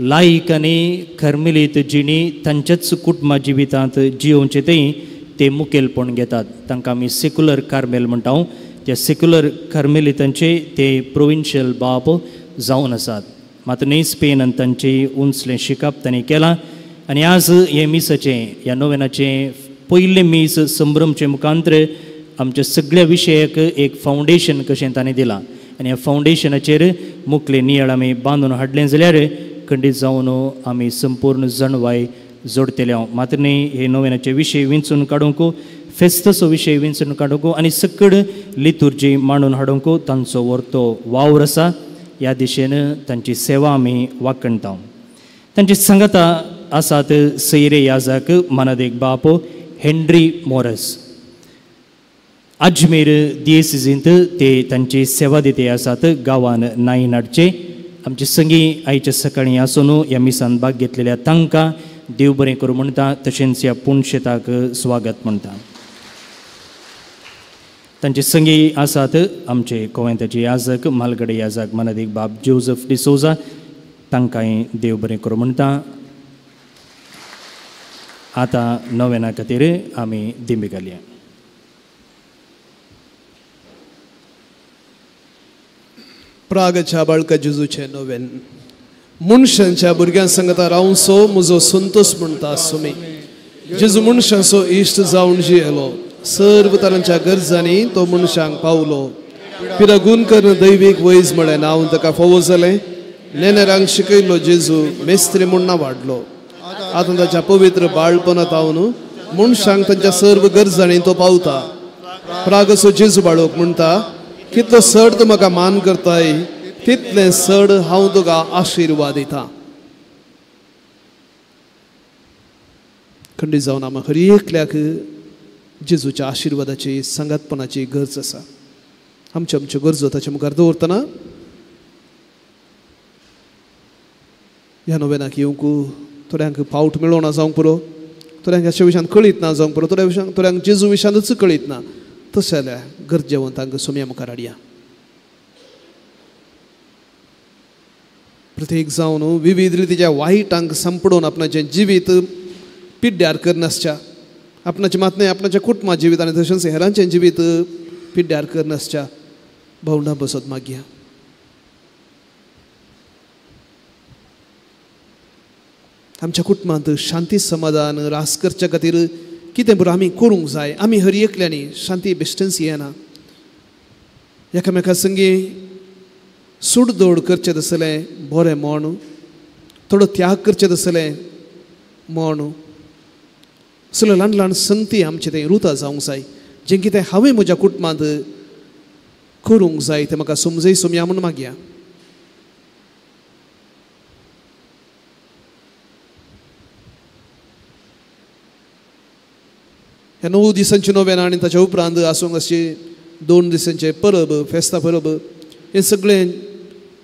लायक आनी खरमेलीत जिणी तांच्याच कुटुंबा जिवितांत जियोवचे ते मुखेलपण घेतात तांकां आमी सेक्युलर कार्मेल म्हणटा त्या सेक्युलर कार्मेलितांचे ते प्रोविन्शियल बाब जावन आसात मात न्ही स्पेनान तांचे उंचलें शिकप तांणी केलां आनी आज हे मिसाचें ह्या नोवेनाचें पयलें मीस संभ्रमचे मुखांतर आमच्या सगळ्या विशयाक एक फावंडेशन कशें ताणें दिलां आनी ह्या फावंडेशनाचेर मुखलें नियाळ आमी बांदून हाडलें जाल्यार खंडीत जावन आमी संपूर्ण जणवाय जोडतल्या मात्र न्ही हे नोवेनाचे विशय विंचून काडूंक फेस्तसो विशय विंचून काडूंक आनी सकड लितुर्जी मांडून हाडूंक तांचो व्हरतो वावर आसा ह्या दिशेन तांची सेवा आमी वाखणटा तांची सांगाता आसात सैरे याजक मनदेक बाप हेनरी मोरस अजमेर दिएसिजींत ते तांची सेवा दिते आसात गांवान नायनाडचे आमचे संगी आयच्या सकाळी आसून ह्या मिसान भाग घेतलेल्या तांकां देव बरें करूं म्हणटा तशेंच ह्या पुणशेताक स्वागत म्हणटा तांचे संगी आसात आमचे कोवेंताचे याजक मालगडे याजक मनदेक बाब जोसेफ डिसोजा तांकांय देव बरें करूं म्हणटा आतां नोवेना खातीर आमी दिमी घालया प्रागच्या बाळका जेजूचे नोवेन मनशांच्या भुरग्यां सांगता रावसो म्हजो संतोश म्हणटा सुमी जेजू मनशांचो इश्ट जावन जियेलो सर्व तरांच्या गरजांनी तो मनशांक पावलो पिरा गुणकर्ण दैवीक वैज म्हळें नांव ताका फावो जालें नेनेरांक शिकयलो जेजू मेस्त्री म्हणना वाडलो आतां ताच्या पवित्र बाळपणांत न्हू मनशांक तांच्या सर्व गरजांनी तो पावता प्रागसो जेजू बाळोक म्हणटा कितलो चड तूं म्हाका मान करताय तितलें चड हांव तुका आशिर्वाद दिता खंडीत जावन आमी हर एकल्याक जेजूच्या आशिर्वादाची संगातपणाची गरज आसा आमच्यो आमच्यो गरजो ताचे मुखार दवरतना ह्या नोवेनाक येवंक थोड्यांक फावट मेळोवं ना जावंक पुरो थोड्यांक ह्याच्या विशयान कळीत ना जावंक पुरो थोड्यांक जेजू विशयानूच कळीत ना तशें जाल्यार गरजेवंतांक सोम्या मुखार हाडया प्रत्येक जावन विविध रितीच्या वाईटांक संपडून आपणाचें जिवीत पिड्ड्यार करनासच्या आपणाचें मात न्हय आपणाच्या कुटुंबा जिवीत आनी तशेंच हेरांचें जिवीत पिड्ड्यार करनासच्या भोंवडां बसत मागया. आमच्या कुटुंबांत शांती समाधान रास करच्या खातीर कितें बरें आमी करूंक जाय. आमी हर एकल्यांनी शांती बेश्टन्स येना. एकामेका संगी सुडदोड करचें आसलें बरें म्हण थोडो त्याग करचें आसलें म्हण असल्यो ल्हान ल्हान संगती आमचें तें रुतां जावंक जाय. जें कितें हांवें म्हज्या कुटुंबांत करूंक जाय तें म्हाका समजय सोमया म्हूण मागया. ह्या 9 दिसांची नोवेना आनी ताच्या उपरांत आसूंक अशी 2 दिसांचे परब फेस्तां परब हें सगळें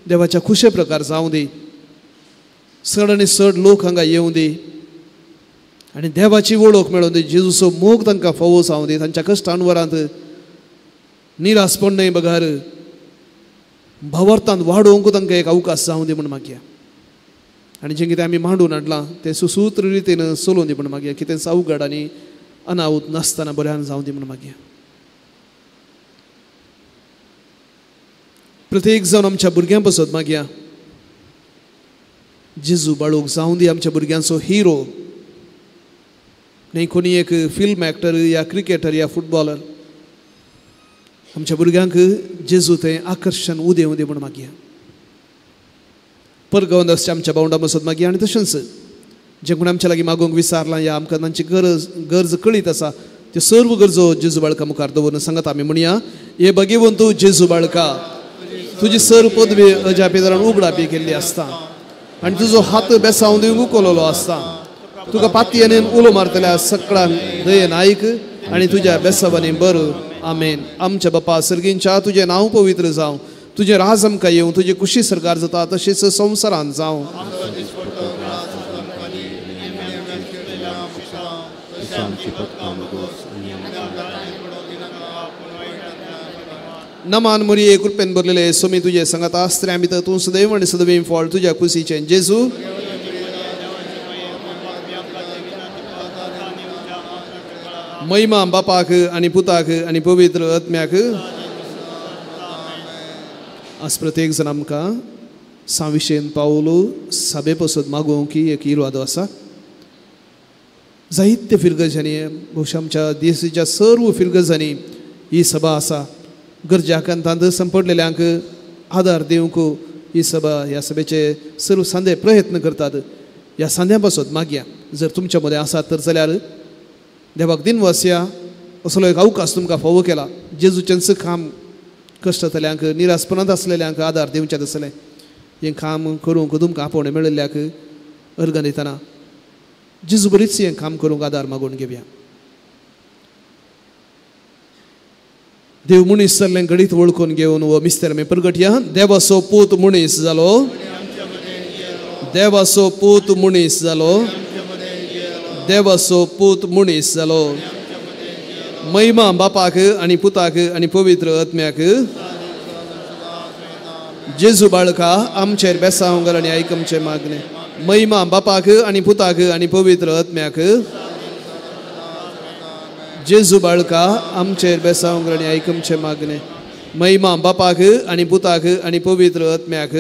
देवाच्या खुशे प्रकार जावं दी. चड आनी चड लोक हांगा येवं दी आनी देवाची वळख मेळोवन दी. जेजूचो मोग तांकां फावो जावं दी. तांच्या कश्टान वरांत निरासपण न्हय बगार भावार्थांत वाडोवंक तांकां एक अवकाश जावं दी म्हूण मागया. आनी जें कितें आमी मांडून हाडलां तें सुसूत्र रितीन चलोवन दी म्हूण मागया. कितें सावगड आनी अनाहूत नासतना बऱ्यान जावं दी म्हूण मागया. प्रत्येक जावन आमच्या भुरग्यां पासत मागया. जेजू बाळूक जावं दी आमच्या भुरग्यांचो हिरो. न्ही कोणी एक फिल्म एक्टर या क्रिकेटर या फुटबॉलर. आमच्या भुरग्यांक जेजू तें आकर्शण उदें दी म्हूण मागया. परगांवांत आसच्या आमच्या भावंडां पासत मागया. आनी तशेंच जे कोण आमच्या लागीं मागोवंक विचारलां या आमकां तांची गरज कळीत आसा त्यो सर्व गरजो जेजू बाळका मुखार दवरून सांगात आमी म्हणया. हे भगिवंतू जेजू बाळका तुजी सर्व पदवी अजा पितरान उगडापी केल्ली आसता आनी तुजो हात बेसांव दिवंक उखललो आसता. तुका पातयेन उलो मारतल्या सकळांक दयेन आयक आनी तुज्या बेसावांनी बर. आमेन. आमच्या बापा सर्गींच्या तुजें नांव पवित्र जावं. तुजें राज आमकां येवं. तुजी खुशी सरकार जाता तशेंच संवसारांत जावं. नमान मोरये कृपेन भरलेले सोमी तुजे सांगात आस्त्र्यां भितर तूं सदैव आनी सदैव फळ तुज्या कुशीचें जेजू. महिमा बापाक आनी पुताक आनी पवित्र आत्म्याक. आज प्रत्येक जण आमकां साविशेन पावलो सभे पासत मागोवंक की एक इरादो आसा. जायत्य फिरगजांनी भोवशा आमच्या देशाच्या सर्व फिरगजांनी ही सभा आसा. गरजाकांतांत संपडलेल्यांक आदार दिवंक ही सभा ह्या सभेचे सर्व सांदे प्रयत्न करतात. ह्या सांद्या पासत मागया. जर तुमच्या मदें आसात तर जाल्यार देवाक दिनवासिया असलो एक अवकाश तुमकां फावो केला. जेजूचेंच काम कश्ट जातल्यांक निरासपणांत आसलेल्यांक आदार दिवचें आसलें हें काम करूंक तुमकां आपोवणें मेळिल्ल्याक अर्घ दितना जेजू बरीच हें काम करूंक आदार मागून घेवया. देव मनीस जाल्लें घडीत वळखून घेवन हो मिस्तेर आमी प्रगटया. देवाचो पूत मनीस जालो. देवाचो पूत मनीस जालो. देवाचो पूत मनीस जालो. महिमा बापाक आनी पुताक आनी पवित्र आत्म्याक. जेजू बाळका आमचेर बेसांव घाल आनी आयक आमचें मागणें. महिमा बापाक आनी पुताक आनी पवित्र आत्म्याक. जेजू बाळका आमचेर बेसांव घाल आनी आयक आमचें मागणें. महिमा बापाक आनी पुताक आनी पवित्र आत्म्याक.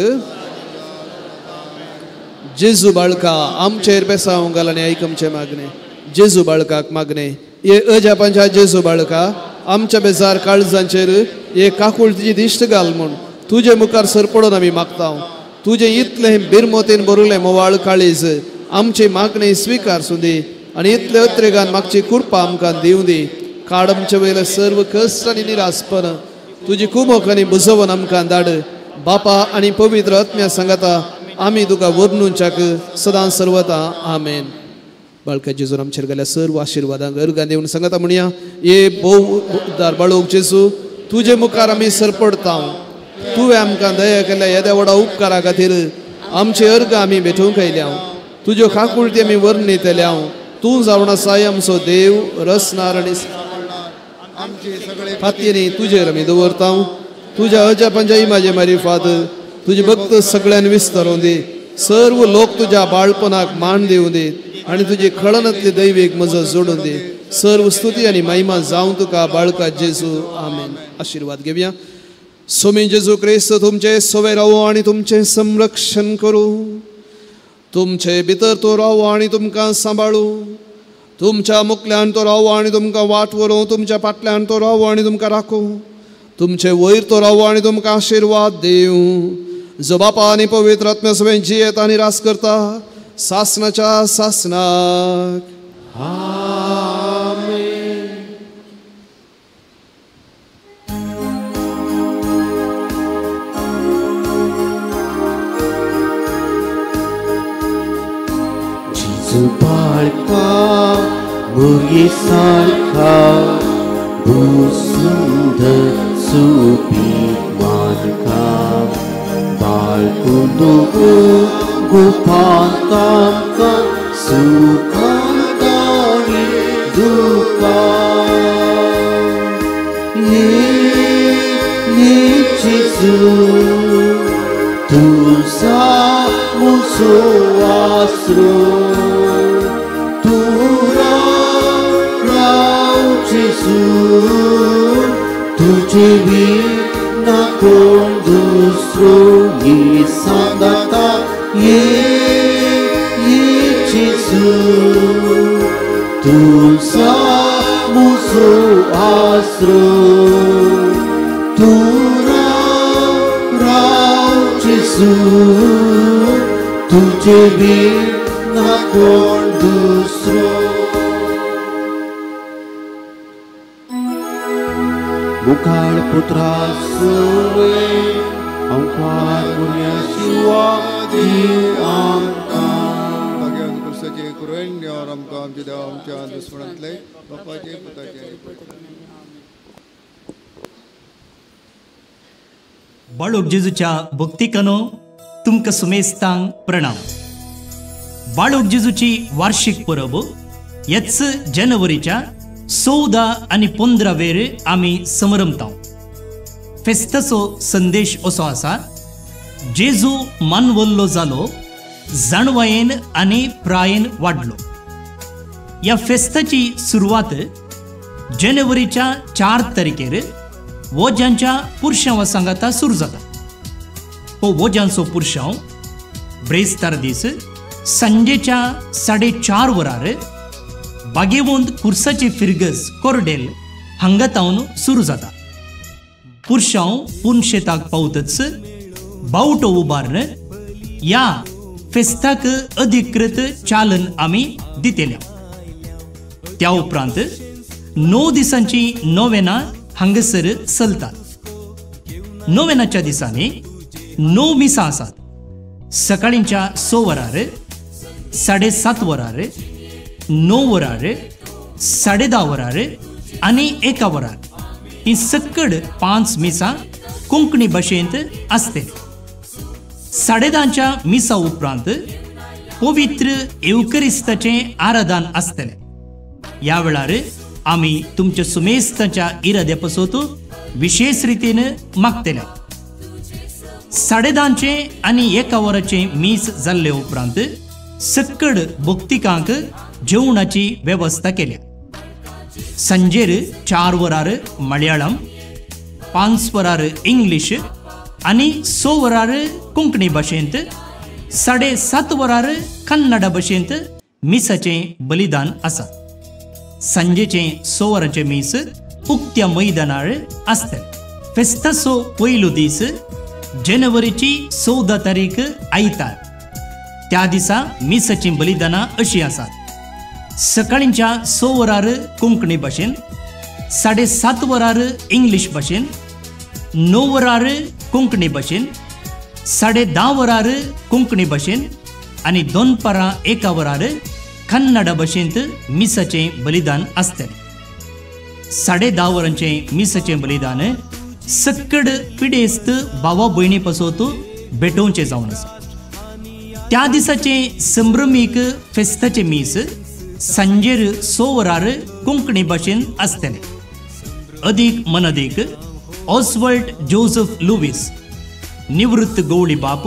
जेजू बाळका आमचेर बेसांव घाल आनी आयक आमचें मागणें. जेजू बाळकाक मागणें. हे अजापांच्या जेजू बाळका आमच्या बेजार काळजांचेर हे काकुळतीची दिश्ट घाल म्हूण तुजे मुखार सरपडून आमी मागता. तुजें इतलें बिरमोतेन बरयलें मोवाळ काळीज आमची मागणी स्विकारसूं दी आनी इतले अत्रेगान मागची कृपा आमकां दिवं दी. काड आमचे वयले सर्व कश्ट आनी निरासपण तुजी कुमोक आनी बुजवण आमकां धाड. बापा आनी पवित्र आत्म्या सांगाता आमी तुका वर्णुंचाक सदां सर्वता. आमेन. बाळका जेजून आमचेर गेल्या सर्व आशिर्वादांक अर्घां दिवन सांगाता म्हणया. हे भोव उद्दार बाळोक जेजू तुजे मुखार आमी सरपडता. तुवें आमकां दया केल्या येद्या व्हडा उपकारा खातीर आमचे अर्घ आमी भेटोवंक आयल्या. तुज्यो काकुळटी आमी वर्णितल्या. तूं जावन आसाय आमचो देव रसनार आनी फातयेनी तुजेर आमी दवरता. तुज्या अजापांच्या इमाजे मारिफात तुझे भक्त सगळ्यांनी विस्तारूं दी. सर्व लोक तुझ्या बाळपणाक मान देऊ देत आणि तुझे खळणातले दैविक मज जोडून दे. सर्व स्तुती आणि महिमा जावं तुका बाळका जेजू. आमेन. आशीर्वाद घेऊया. स्वामी जेजू ख्रिस्त तुमचे सोबे रावो आणि तुमचे संरक्षण करू. तुमचे भितर तो रावो आणि तुमकां सांबाळू. तुमच्या मुखल्यान तो रावो आणि तुमकां वाटवरो. तुमच्या फाटल्यान तो रावो आणि तुमकां राखो. तुमचे वयर तो रावो आणि तुमकां आशीर्वाद देऊ. जो बापा आणि पवित्र आत्म्या सगळ्यांची जियेत आणि रास करता सासनाच्या सासनाक. बाळका मुर्गे सारखा सुंदर सुपीक मानका बाळकुंदू गुपांतांका सुखांतानी दुका ये जेजू तुझा मुझो आसरो. तुझे भी ना कोण दुसरो ये सांगता ये जेजू तुझा मुझो आसरो. तू राव जेजू तुझे भी ना कोण दुसरो. मुखार पुत्रा सुवे अंकार मुर्या शिवा देव आमकां भगवान कृष्णाचे कुरण्य और आमकां आमचे देव आमच्या दुश्मनांतले बापाचे पुताचे बाळूक जेजूच्या भक्तिकानो तुमकां सुमेस्तांक प्रणाम. बाळूक जेजूची वार्षिक परब ह्याच जानेवारीच्या 14 आणि 15 वेर आम्ही समरमता. फेस्ताचो संदेश असो आसा जेजू मानवल्लो जालो जाणवायेन आनी प्रायेन वाडलो. ह्या फेस्ताची सुरवात जानेवारीच्या 4 तारखेर वोजांच्या पुरशांवा सांगाता सुरू जाता. हो वोजांचो पुरशांव ब्रेस्तार दीस सांजेच्या 4:30 वरार बागेवंत कुर्साचे फिरगस कोरडेल हांगा तावन सुरू जाता. पुरशांव पुनशेताक पावतच बावटो उबारन ह्या फेस्ताक अधिकृत चालन आमी दितेल्या. त्या उपरांत 9 दिसांची नोवेना हांगसर चलतात. नोवेनाच्या दिसांनी 9 मिसां आसात. सकाळींच्या 6 वरार 7:30 वरार 9 वरार 10:30 वरार आणि 1 वरार ही सकड 5 मिसां कोंकणी भाशेंत आसते. 10:30च्या मिसा उपरांत पवित्र एवकरिस्ताचें आराधन आसतलें. ह्या वेळार आमी तुमच्या सुमेस्ताच्या इराद्या पासत विशेष रितीन मागतल्या. 10:30चे आनी 1 वराचे मीस जाल्ले उपरांत सकड भक्तिकांक जेवणाची व्यवस्था केल्या. संजेर 4 वरार मल्याळम 5 वरार इंग्लिश आणि 6 वरार कोंकणी भाशेंत 7:30 वरार कन्नड भाशेंत मिसाचें बलिदान आसा. सांजेचे 6 वरांचे मीस उक्त्या मैदानार आसतले. फेस्ताचो पयलो दीस जानेवारीची 14 तारीख आयतार. त्या दिसा मिसाची बलिदानां अशीं आसात. सकाळींच्या 6 वरार कोंकणी भाशेन 7:30 वरार इंग्लिश भाशेन 9 वरार कोंकणी भाशेन 10:30 वरार कोंकणी भाशेन आणि 2 1 वरार कन्नड भाशेंत मिसाचें बलिदान आसतलें. 10:30 वरांचें मिसाचें बलिदान सकड पिडेस्त भावा भयणी पासत भेटोवचें जावन आसा. त्या दिसाचे संभ्रमीक फेस्ताचे मीस सांजेर 6 वरार कोंकणी भाशेन आसतले. अदीक मनदीक ऑस्वर्ड जोसेफ लुईस निवृत्त गवळी बाप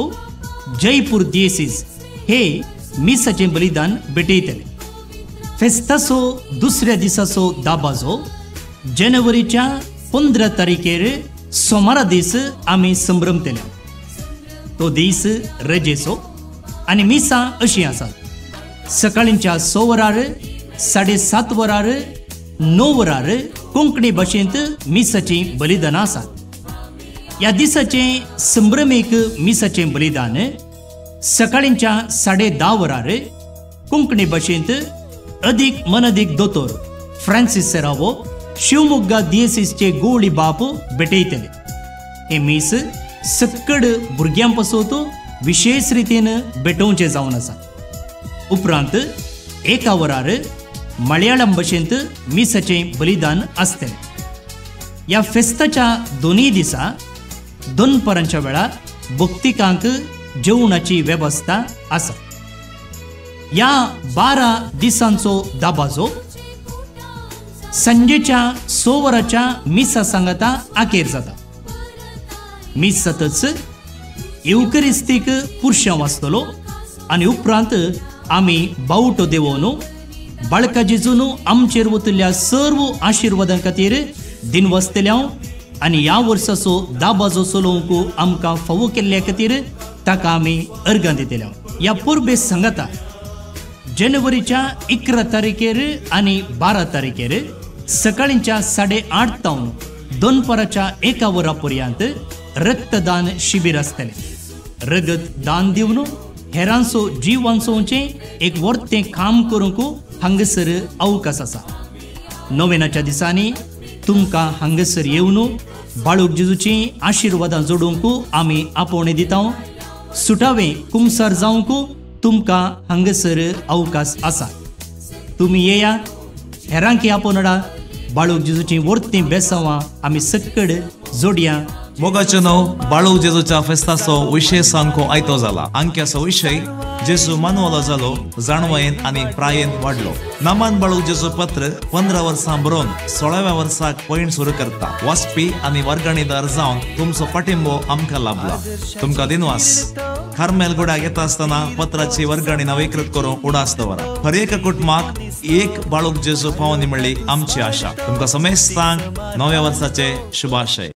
जयपूर दिएसीस हे मिसाचें बलिदान भेटयतले. फेस्ताचो दुसऱ्या दिसाचो दाबाजो जानेवारीच्या 15 तारखेर सोमारा दीस आमी संभ्रमतले. तो दीस रजेचो आनी मिसां अशीं आसात. सकाळींच्या 6 वरार 7:30 वरार 9 वरार कोंकणी भाशेंत मिसाचीं बलिदानां आसात. ह्या दिसाचें संभ्रमेक मिसाचें बलिदान सकाळींच्या 10:30 वरार कोंकणी भाशेंत अदीक मनअदीक दोतोर फ्रांसीस सेरावो शिवमोग्गा दिएसीसचे गवळी बाप भेटयतले. हे मीस सक्कड भुरग्यां पासत विशेष रितीन भेटोवचें जावन आसा. उपरांत 1 वरार मलयाळम भाशेंत मिसाचें बलिदान आसतलें. ह्या फेस्ताच्या दोनूय दिसा दनपारांच्या वेळार भक्तिकांक जेवणाची वेवस्था आसा. ह्या 12 दिसांचो दाबाजो संजेच्या 6 वरांच्या मिसा सांगाता आखेर जाता. मीस जातच युकरिस्तीक पुरशां वाचतलो आनी उपरांत आमी बावटो देवोवन बाळका जेजून आमचेर वतिल्ल्या सर्व आशिर्वादां खातीर दिनवासतल्या आनी ह्या वर्साचो दाबाजो चलोवंक आमकां फावो केल्ल्या खातीर ताका आमी अर्गां दितल्या. ह्या परबे सांगाता जानेवारीच्या 11 तारखेर आनी 12 तारखेर सकाळींच्या 8:30 तावन दनपाराच्या 1 वरां पर्यंत रक्तदान शिबीर आसतलें. रगत दान दिवन हेरांचो जीव वाचोवचें एक वर्तें काम करूंक हांगसर अवकाश आसा. नोवेनाच्या दिसांनी तुमकां हांगसर येवन बाळूक जेजूची आशिर्वादां जोडूंक आमी आपोवणें दिता. सुटावें कुमसार जावंक तुमकां हांगसर अवकाश आसा. तुमी येया, हेरांकी आपोवनडा. बाळूक जेजूची वर्तीं बेसांवां आमी सक्कड जोडया. मोगाचें नांव बाळू जेजूच्या फेस्ताचो विशय सांगको आयतो जाला. अंक्याचो विशय जेजू मानवलो जालो, जाणवायेन आनी प्रायेन वाडलो. नामान बाळू जेजू पत्र 15 वर्सां बरोवन 16व्या वर्साक पयण सुरू करता. वाचपी आनी वर्गणीदार जावन तुमचो पाठिंबो आमकां लाभला. तुमकां दिनवास. कार्मेल गुड्याक येता आसतना पत्राची वर्गणी नवीकृत करूंक उडास दवरा. हर एक कुटुंबाक एक बाळूक जेजू पावनी म्हणली आमची आशा. तुमकां समेस्तांक नव्या वर्साचे शुभाशय.